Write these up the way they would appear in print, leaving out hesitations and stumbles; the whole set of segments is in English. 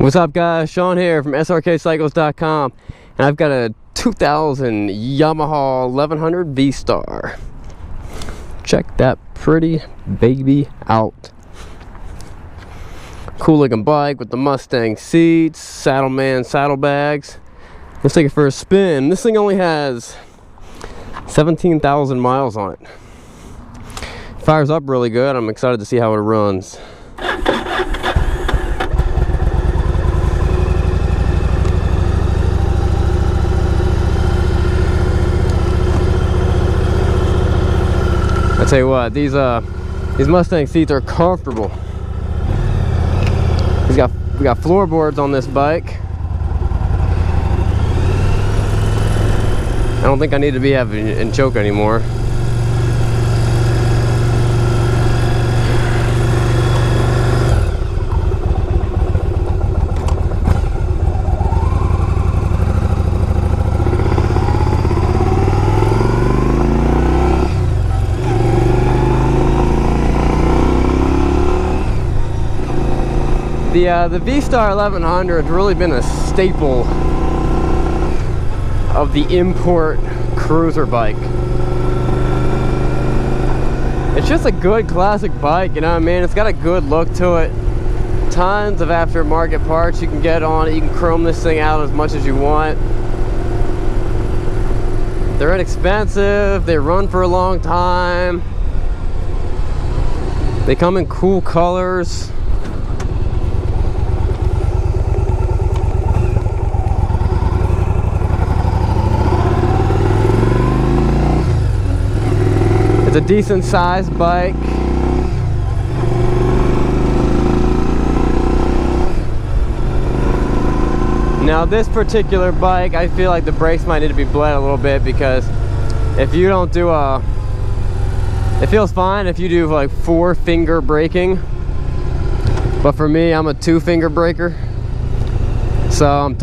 What's up, guys? Sean here from Srkcycles.com, and I've got a 2000 Yamaha 1100 V-Star. Check that pretty baby out. Cool looking bike with the Mustang seats, Saddleman saddlebags. Let's take it for a spin. This thing only has 17,000 miles on it. Fires up really good. I'm excited to see how it runs. I tell you what, these Mustang seats are comfortable. We got floorboards on this bike. I don't think I need to be having and choke anymore. The V-Star 1100 has really been a staple of the import cruiser bike. It's just a good classic bike, you know what I mean? It's got a good look to it. Tons of aftermarket parts you can get on it. You can chrome this thing out as much as you want. They're inexpensive. They run for a long time. They come in cool colors. It's a decent sized bike. Now this particular bike, I feel like the brakes might need to be bled a little bit, because if you don't do it feels fine if you do like 4-finger braking, but for me, I'm a 2-finger braker, so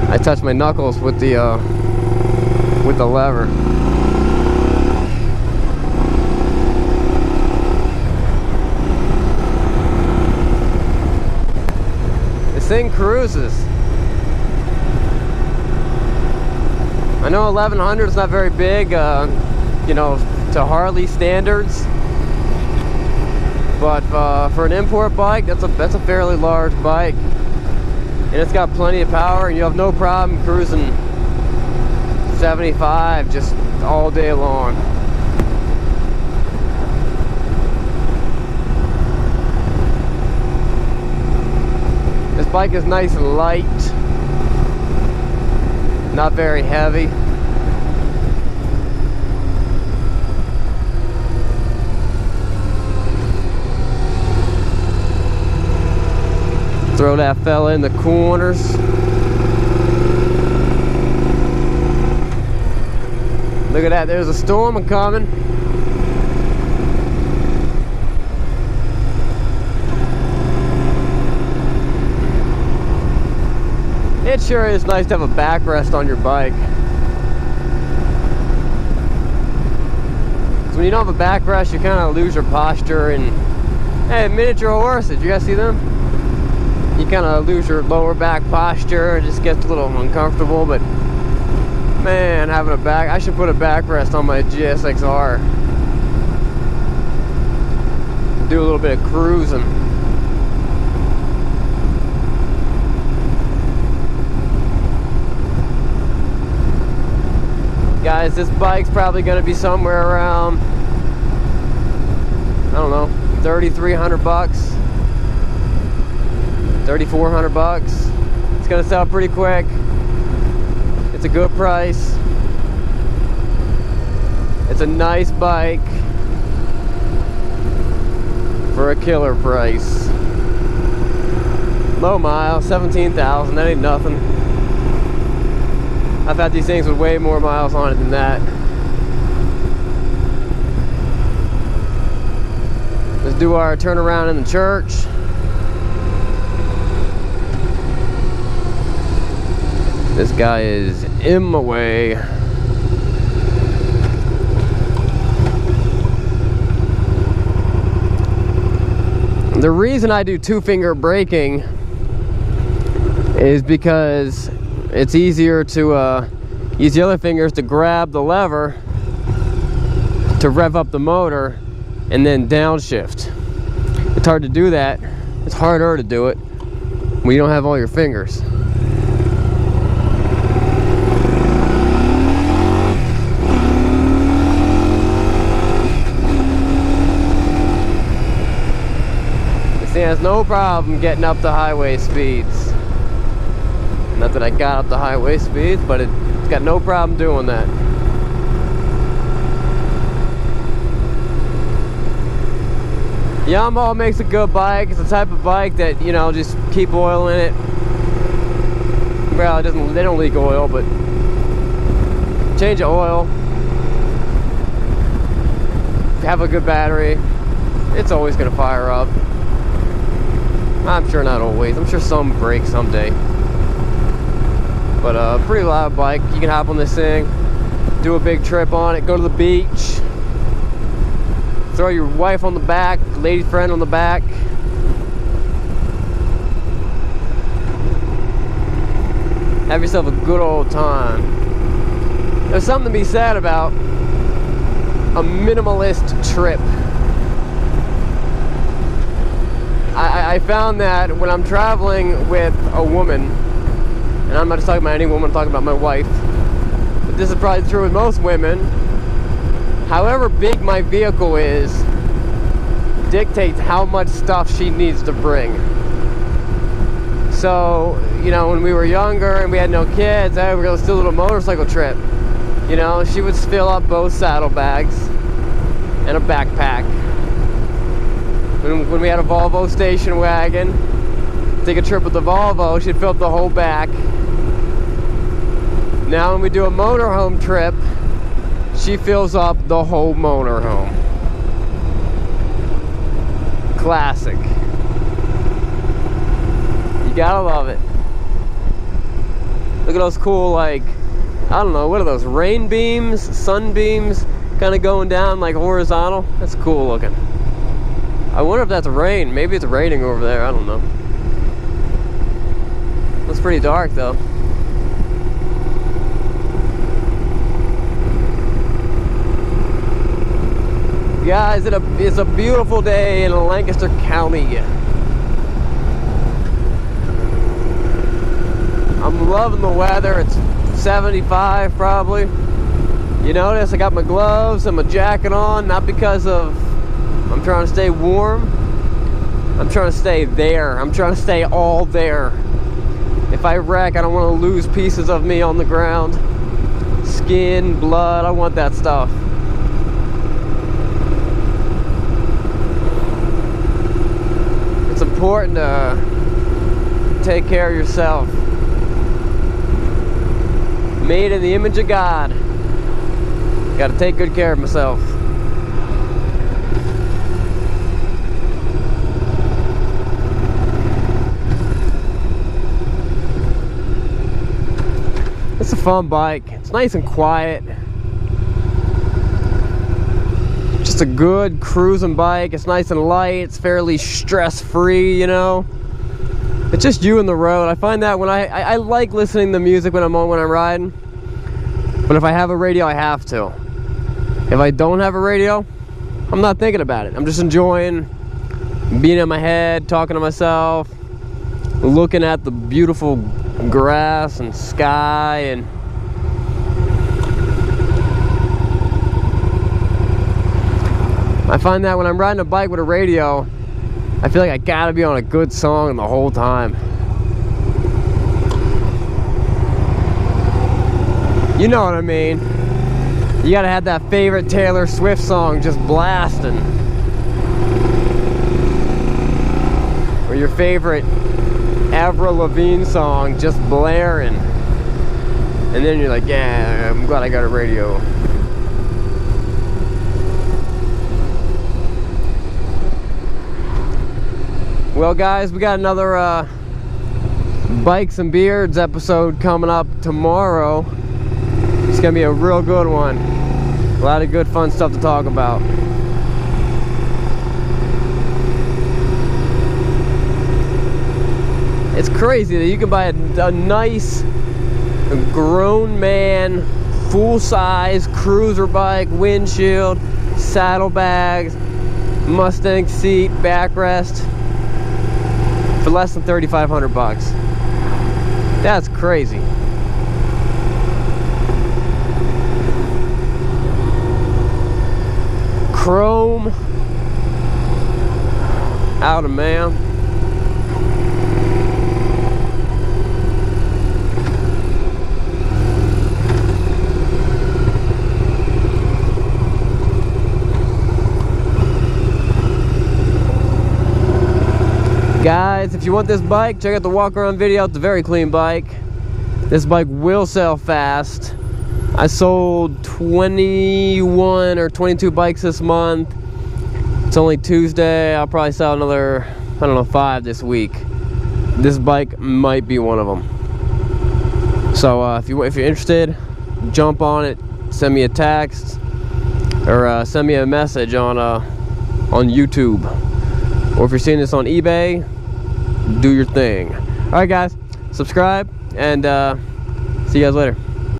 I touch my knuckles with the lever. Thing cruises. I know 1100 is not very big, you know, to Harley standards, but for an import bike, that's a fairly large bike, and it's got plenty of power, and you have no problem cruising 75 just all day long. This bike is nice and light, not very heavy. Throw that fella in the corners. Look at that, there's a storm coming. It sure is nice to have a backrest on your bike. So when you don't have a backrest, you kind of lose your posture. And hey, miniature horses, you guys see them? You kind of lose your lower back posture. It just gets a little uncomfortable. But man, having I should put a backrest on my GSXR. Do a little bit of cruising. Guys, this bike's probably going to be somewhere around, I don't know, 3,300 bucks, 3,400 bucks. It's going to sell pretty quick. It's a good price. It's a nice bike for a killer price. Low mile, 17,000, that ain't nothing. I've had these things with way more miles on it than that. Let's do our turnaround in the church. This guy is in my way. The reason I do two-finger braking is because it's easier to use the other fingers to grab the lever to rev up the motor and then downshift. It's hard to do that. It's harder to do it when you don't have all your fingers. This thing has no problem getting up to highway speeds. Not that I got up to highway speeds, but it's got no problem doing that. Yamaha makes a good bike. It's the type of bike that, you know, just keep oil in it. Well, it doesn't, they don't leak oil, but change the oil. Have a good battery. It's always gonna fire up. I'm sure not always. I'm sure some break someday. But pretty loud bike. You can hop on this thing, do a big trip on it, go to the beach, throw your wife on the back, lady friend on the back. Have yourself a good old time. There's something to be said about a minimalist trip. I found that when I'm traveling with a woman, and I'm not just talking about any woman, I'm talking about my wife, but this is probably true with most women, however big my vehicle is dictates how much stuff she needs to bring. So, you know, when we were younger and we had no kids, hey, we're gonna do a little motorcycle trip. You know, she would fill up both saddlebags and a backpack. When we had a Volvo station wagon, take a trip with the Volvo, she'd fill up the whole back. Now when we do a motorhome trip, she fills up the whole motorhome. Classic. You gotta love it. Look at those cool, like, I don't know, what are those, rain beams, sunbeams, kind of going down like horizontal? That's cool looking. I wonder if that's rain. Maybe it's raining over there, I don't know. Looks pretty dark though. Guys, it's a beautiful day in Lancaster County. I'm loving the weather. It's 75 probably. You notice I got my gloves and my jacket on, not because of I'm trying to stay warm. I'm trying to stay there. I'm trying to stay all there. If I wreck, I don't want to lose pieces of me on the ground. Skin, blood, I want that stuff. It's important to take care of yourself. Made in the image of God. Got to take good care of myself. It's a fun bike. It's nice and quiet. Just a good cruising bike. It's nice and light. It's fairly stress-free, you know. It's just you and the road. I find that when I like listening to music when I'm riding. But if I have a radio, I have to. If I don't have a radio, I'm not thinking about it. I'm just enjoying being in my head, talking to myself, looking at the beautiful grass and sky, and I find that when I'm riding a bike with a radio, I feel like I gotta be on a good song the whole time. You know what I mean? You gotta have that favorite Taylor Swift song just blasting, or your favorite Avril Lavigne song just blaring, and then you're like, yeah, I'm glad I got a radio. Well guys, we got another Bikes and Beards episode coming up tomorrow. It's gonna be a real good one. A lot of good fun stuff to talk about. It's crazy that you can buy a nice grown man, full-size cruiser bike, windshield, saddlebags, Mustang seat, backrest for less than 3,500 bucks. That's crazy. Chrome out of man. Guys, if you want this bike, check out the walk around video. It's a very clean bike. This bike will sell fast. I sold 21 or 22 bikes this month. It's only Tuesday. I'll probably sell another, I don't know, 5 this week. This bike might be one of them. So if you're interested, jump on it. Send me a text or send me a message on YouTube. Or if you're seeing this on eBay, do your thing. Alright guys, subscribe and see you guys later.